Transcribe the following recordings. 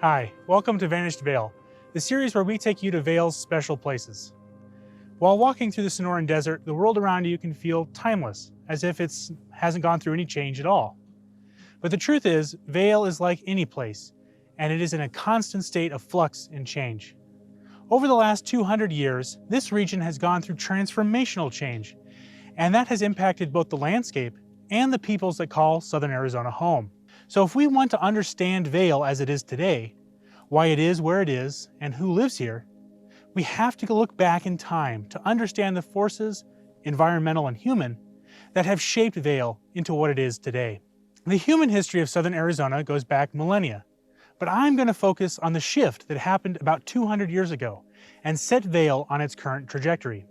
Hi, welcome to Vanished Vail, the series where we take you to Vail's special places. While walking through the Sonoran Desert, the world around you can feel timeless, as if it hasn't gone through any change at all. But the truth is, Vail is like any place, and it is in a constant state of flux and change. Over the last 200 years, this region has gone through transformational change, and that has impacted both the landscape and the peoples that call Southern Arizona home. So if we want to understand Vail as it is today, why it is where it is, and who lives here, we have to look back in time to understand the forces, environmental and human, that have shaped Vail into what it is today. The human history of Southern Arizona goes back millennia, but I'm going to focus on the shift that happened about 200 years ago and set Vail on its current trajectory.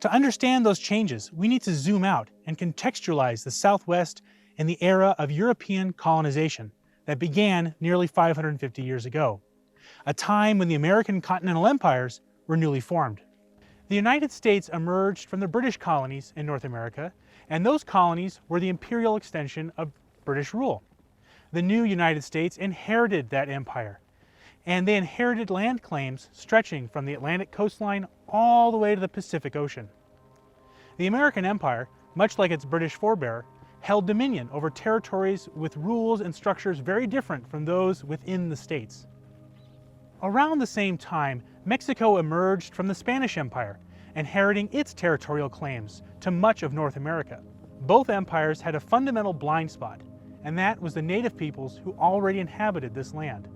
To understand those changes, we need to zoom out and contextualize the Southwest in the era of European colonization that began nearly 550 years ago, a time when the American continental empires were newly formed. The United States emerged from the British colonies in North America, and those colonies were the imperial extension of British rule. The new United States inherited that empire, and they inherited land claims stretching from the Atlantic coastline all the way to the Pacific Ocean. The American empire, much like its British forebear, held dominion over territories with rules and structures very different from those within the states. Around the same time, Mexico emerged from the Spanish Empire, inheriting its territorial claims to much of North America. Both empires had a fundamental blind spot, and that was the native peoples who already inhabited this land.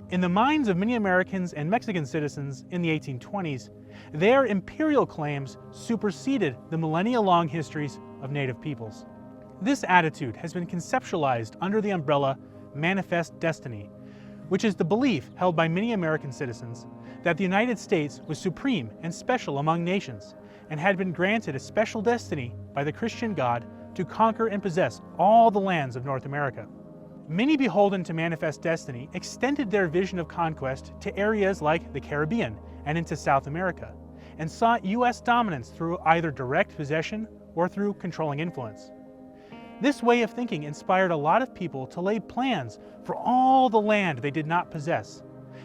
In the minds of many Americans and Mexican citizens in the 1820s, their imperial claims superseded the millennia-long histories of native peoples. This attitude has been conceptualized under the umbrella Manifest Destiny, which is the belief held by many American citizens that the United States was supreme and special among nations and had been granted a special destiny by the Christian God to conquer and possess all the lands of North America. Many beholden to Manifest Destiny extended their vision of conquest to areas like the Caribbean and into South America, and sought U.S. dominance through either direct possession or through controlling influence. This way of thinking inspired a lot of people to lay plans for all the land they did not possess,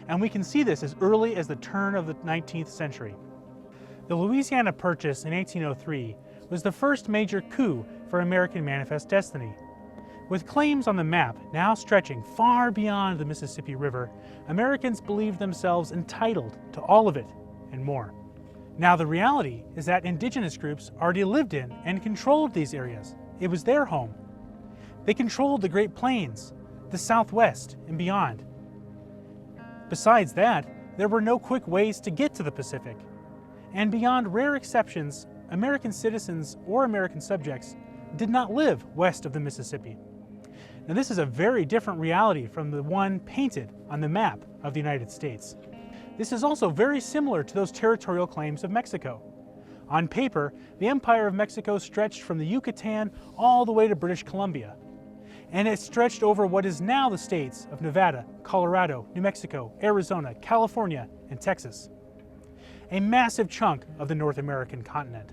and we can see this as early as the turn of the 19th century. The Louisiana Purchase in 1803 was the first major coup for American Manifest Destiny. With claims on the map now stretching far beyond the Mississippi River, Americans believed themselves entitled to all of it and more. Now the reality is that indigenous groups already lived in and controlled these areas. It was their home. They controlled the Great Plains, the Southwest, and beyond. Besides that, there were no quick ways to get to the Pacific. And beyond rare exceptions, American citizens or American subjects did not live west of the Mississippi. Now this is a very different reality from the one painted on the map of the United States. This is also very similar to those territorial claims of Mexico. On paper, the Empire of Mexico stretched from the Yucatan all the way to British Columbia, and it stretched over what is now the states of Nevada, Colorado, New Mexico, Arizona, California, and Texas. A massive chunk of the North American continent.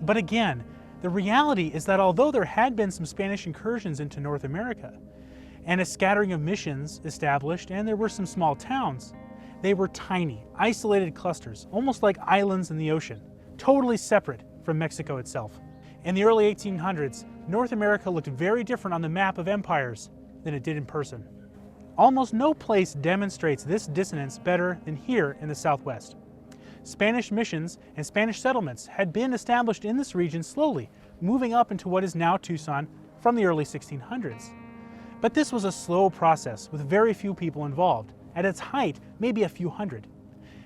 But again, the reality is that although there had been some Spanish incursions into North America, and a scattering of missions established, and there were some small towns, they were tiny, isolated clusters, almost like islands in the ocean, totally separate from Mexico itself. In the early 1800s, North America looked very different on the map of empires than it did in person. Almost no place demonstrates this dissonance better than here in the Southwest. Spanish missions and Spanish settlements had been established in this region slowly, moving up into what is now Tucson from the early 1600s. But this was a slow process with very few people involved. At its height, maybe a few hundred.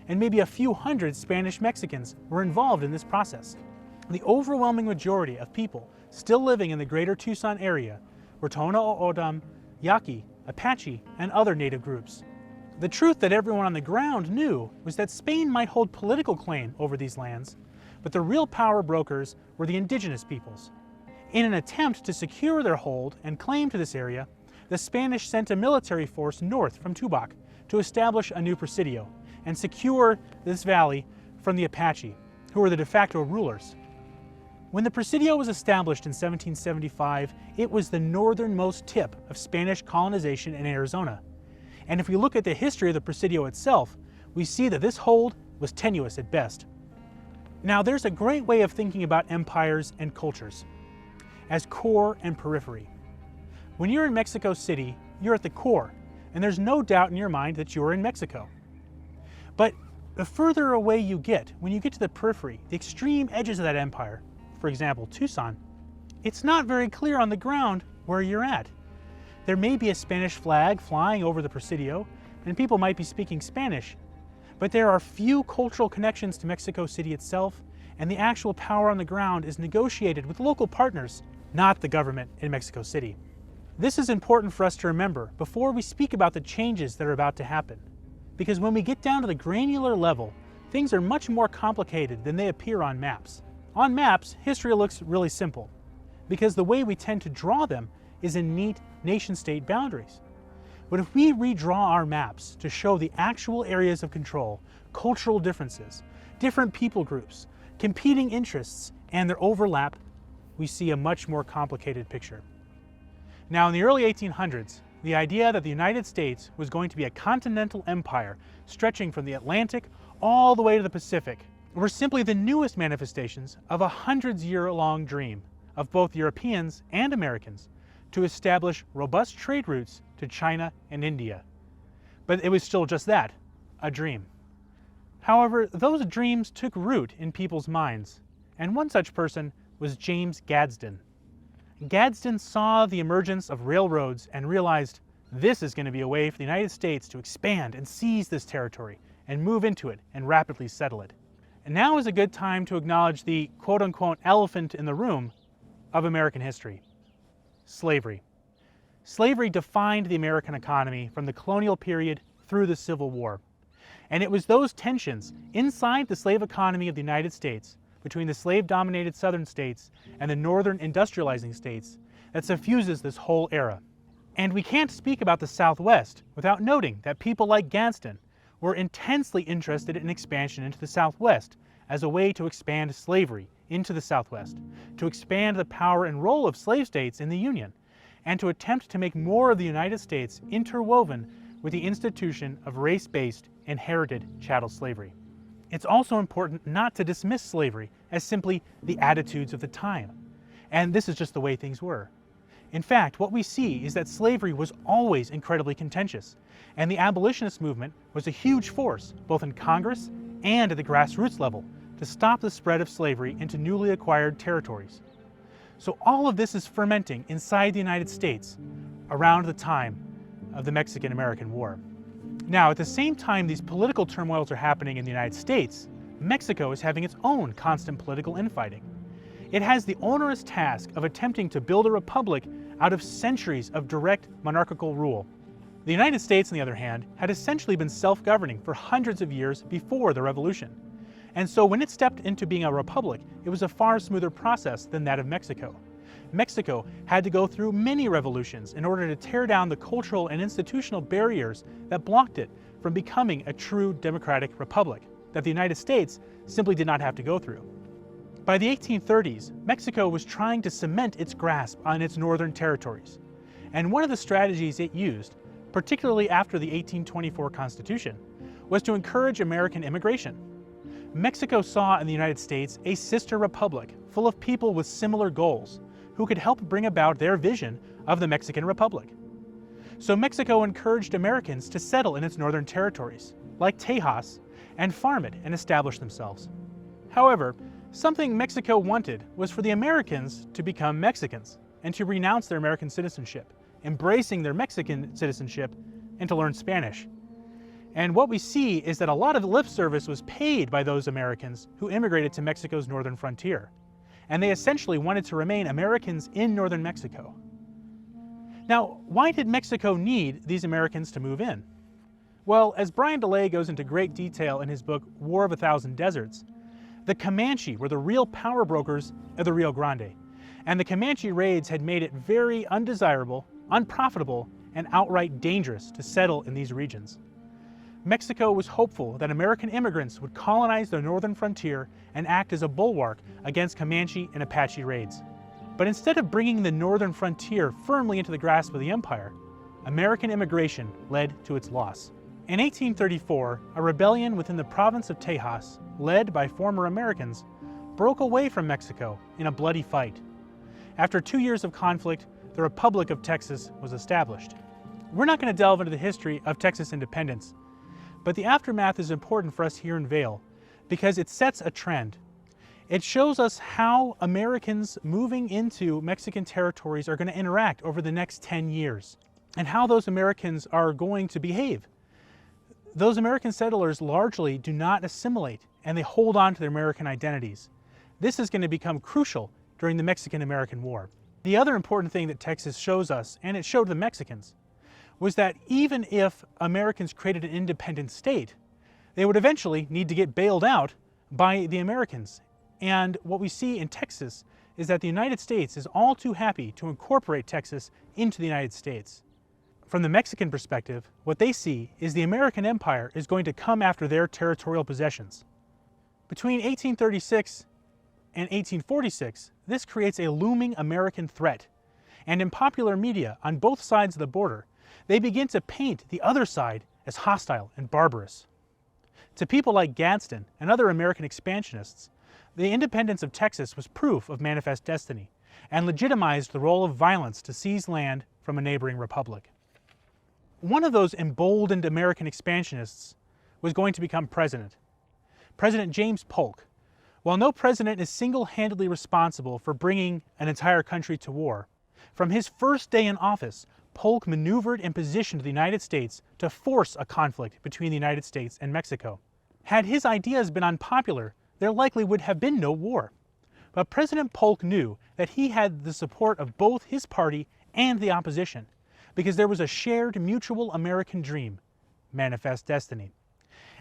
And maybe a few hundred Spanish Mexicans were involved in this process. The overwhelming majority of people still living in the greater Tucson area were Tohono O'odham, Yaqui, Apache, and other native groups. The truth that everyone on the ground knew was that Spain might hold political claim over these lands, but the real power brokers were the indigenous peoples. In an attempt to secure their hold and claim to this area, the Spanish sent a military force north from Tubac to establish a new presidio and secure this valley from the Apache, who were the de facto rulers. When the presidio was established in 1775, it was the northernmost tip of Spanish colonization in Arizona, And if we look at the history of the Presidio itself, we see that this hold was tenuous at best. Now, there's a great way of thinking about empires and cultures as core and periphery. When you're in Mexico City, you're at the core, and there's no doubt in your mind that you're in Mexico. But the further away you get, when you get to the periphery, the extreme edges of that empire, for example, Tucson, it's not very clear on the ground where you're at. There may be a Spanish flag flying over the Presidio, and people might be speaking Spanish, but there are few cultural connections to Mexico City itself, and the actual power on the ground is negotiated with local partners, not the government in Mexico City. This is important for us to remember before we speak about the changes that are about to happen, because when we get down to the granular level, things are much more complicated than they appear on maps. On maps, history looks really simple, because the way we tend to draw them is in neat nation-state boundaries. But if we redraw our maps to show the actual areas of control, cultural differences, different people groups, competing interests, and their overlap, we see a much more complicated picture. Now, in the early 1800s, the idea that the United States was going to be a continental empire stretching from the Atlantic all the way to the Pacific were simply the newest manifestations of a hundreds-year-long dream of both Europeans and Americans to establish robust trade routes to China and India. But it was still just that, a dream. However, those dreams took root in people's minds, and one such person was James GADSDEN. GADSDEN saw the emergence of railroads and realized this is going to be a way for the United States to expand and seize this territory and move into it and rapidly settle it. And now is a good time to acknowledge the quote-unquote elephant in the room of American history: slavery. Slavery defined the American economy from the colonial period through the Civil War. And it was those tensions inside the slave economy of the United States between the slave-dominated southern states and the northern industrializing states that suffuses this whole era. And we can't speak about the Southwest without noting that people like GADSDEN were intensely interested in expansion into the Southwest as a way to expand slavery into the Southwest, to expand the power and role of slave states in the Union, and to attempt to make more of the United States interwoven with the institution of race-based inherited chattel slavery. It's also important not to dismiss slavery as simply the attitudes of the time. And this is just the way things were. In fact, what we see is that slavery was always incredibly contentious, and the abolitionist movement was a huge force, both in Congress and at the grassroots level, to stop the spread of slavery into newly acquired territories. So all of this is fermenting inside the United States around the time of the Mexican-American War. Now, at the same time these political turmoils are happening in the United States, Mexico is having its own constant political infighting. It has the onerous task of attempting to build a republic out of centuries of direct monarchical rule. The United States, on the other hand, had essentially been self-governing for hundreds of years before the Revolution. And so when it stepped into being a republic, it was a far smoother process than that of Mexico. Mexico had to go through many revolutions in order to tear down the cultural and institutional barriers that blocked it from becoming a true democratic republic that the United States simply did not have to go through. By the 1830s, Mexico was trying to cement its grasp on its northern territories. And one of the strategies it used, particularly after the 1824 Constitution, was to encourage American immigration. Mexico saw in the United States a sister republic full of people with similar goals, who could help bring about their vision of the Mexican Republic. So Mexico encouraged Americans to settle in its northern territories, like Tejas, and farm it and establish themselves. However, something Mexico wanted was for the Americans to become Mexicans and to renounce their American citizenship, embracing their Mexican citizenship, and to learn Spanish. And what we see is that a lot of lip service was paid by those Americans who immigrated to Mexico's northern frontier, and they essentially wanted to remain Americans in northern Mexico. Now, why did Mexico need these Americans to move in? Well, as Brian DeLay goes into great detail in his book War of a Thousand Deserts, the Comanche were the real power brokers of the Rio Grande, and the Comanche raids had made it very undesirable, unprofitable, and outright dangerous to settle in these regions. Mexico was hopeful that American immigrants would colonize the northern frontier and act as a bulwark against Comanche and Apache raids. But instead of bringing the northern frontier firmly into the grasp of the empire, American immigration led to its loss. In 1834, a rebellion within the province of Tejas, led by former Americans, broke away from Mexico in a bloody fight. After 2 years of conflict, the Republic of Texas was established. We're not going to delve into the history of Texas independence, but the aftermath is important for us here in Vail because it sets a trend. It shows us how Americans moving into Mexican territories are going to interact over the next 10 years and how those Americans are going to behave. Those American settlers largely do not assimilate and they hold on to their American identities. This is going to become crucial during the Mexican-American War. The other important thing that Texas shows us, and it showed the Mexicans, was that even if Americans created an independent state, they would eventually need to get bailed out by the Americans. And what we see in Texas is that the United States is all too happy to incorporate Texas into the United States. From the Mexican perspective, what they see is the American empire is going to come after their territorial possessions. Between 1836 and 1846, this creates a looming American threat. And in popular media on both sides of the border, they begin to paint the other side as hostile and barbarous. To people like GADSDEN and other American expansionists, the independence of Texas was proof of manifest destiny and legitimized the role of violence to seize land from a neighboring republic. One of those emboldened American expansionists was going to become president, President James Polk. While no president is single-handedly responsible for bringing an entire country to war, from his first day in office, Polk maneuvered and positioned the United States to force a conflict between the United States and Mexico. Had his ideas been unpopular, there likely would have been no war. But President Polk knew that he had the support of both his party and the opposition, because there was a shared mutual American dream, manifest destiny.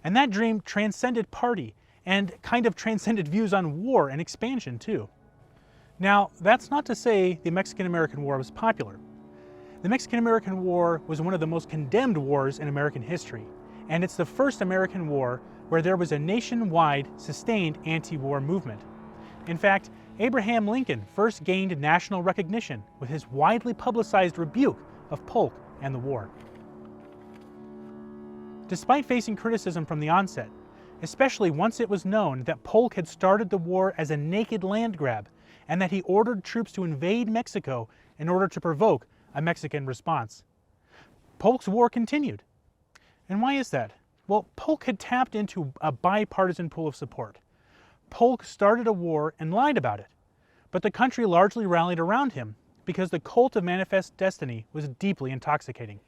And that dream transcended party and kind of transcended views on war and expansion too. Now, that's not to say the Mexican-American War was popular. The Mexican-American War was one of the most condemned wars in American history, and it's the first American war where there was a nationwide, sustained anti-war movement. In fact, Abraham Lincoln first gained national recognition with his widely publicized rebuke of Polk and the war. Despite facing criticism from the onset, especially once it was known that Polk had started the war as a naked land grab and that he ordered troops to invade Mexico in order to provoke a Mexican response, Polk's war continued. And why is that? Well, Polk had tapped into a bipartisan pool of support. Polk started a war and lied about it, but the country largely rallied around him because the cult of manifest destiny was deeply intoxicating.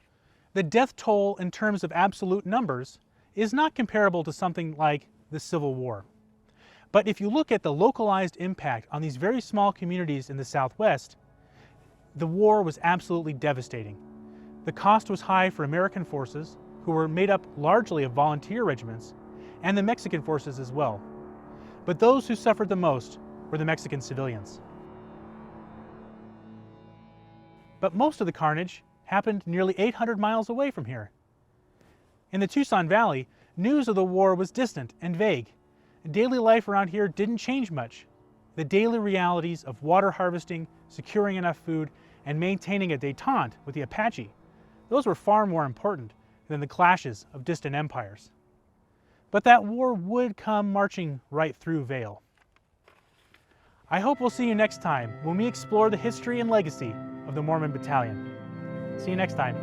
The death toll in terms of absolute numbers is not comparable to something like the Civil War. But if you look at the localized impact on these very small communities in the Southwest, the war was absolutely devastating. The cost was high for American forces, who were made up largely of volunteer regiments, and the Mexican forces as well. But those who suffered the most were the Mexican civilians. But most of the carnage happened nearly 800 miles away from here. In the Tucson Valley, news of the war was distant and vague. Daily life around here didn't change much. The daily realities of water harvesting, securing enough food, and maintaining a détente with the Apache, those were far more important than the clashes of distant empires. But that war would come marching right through Vail. I hope we'll see you next time when we explore the history and legacy of the Mormon Battalion. See you next time.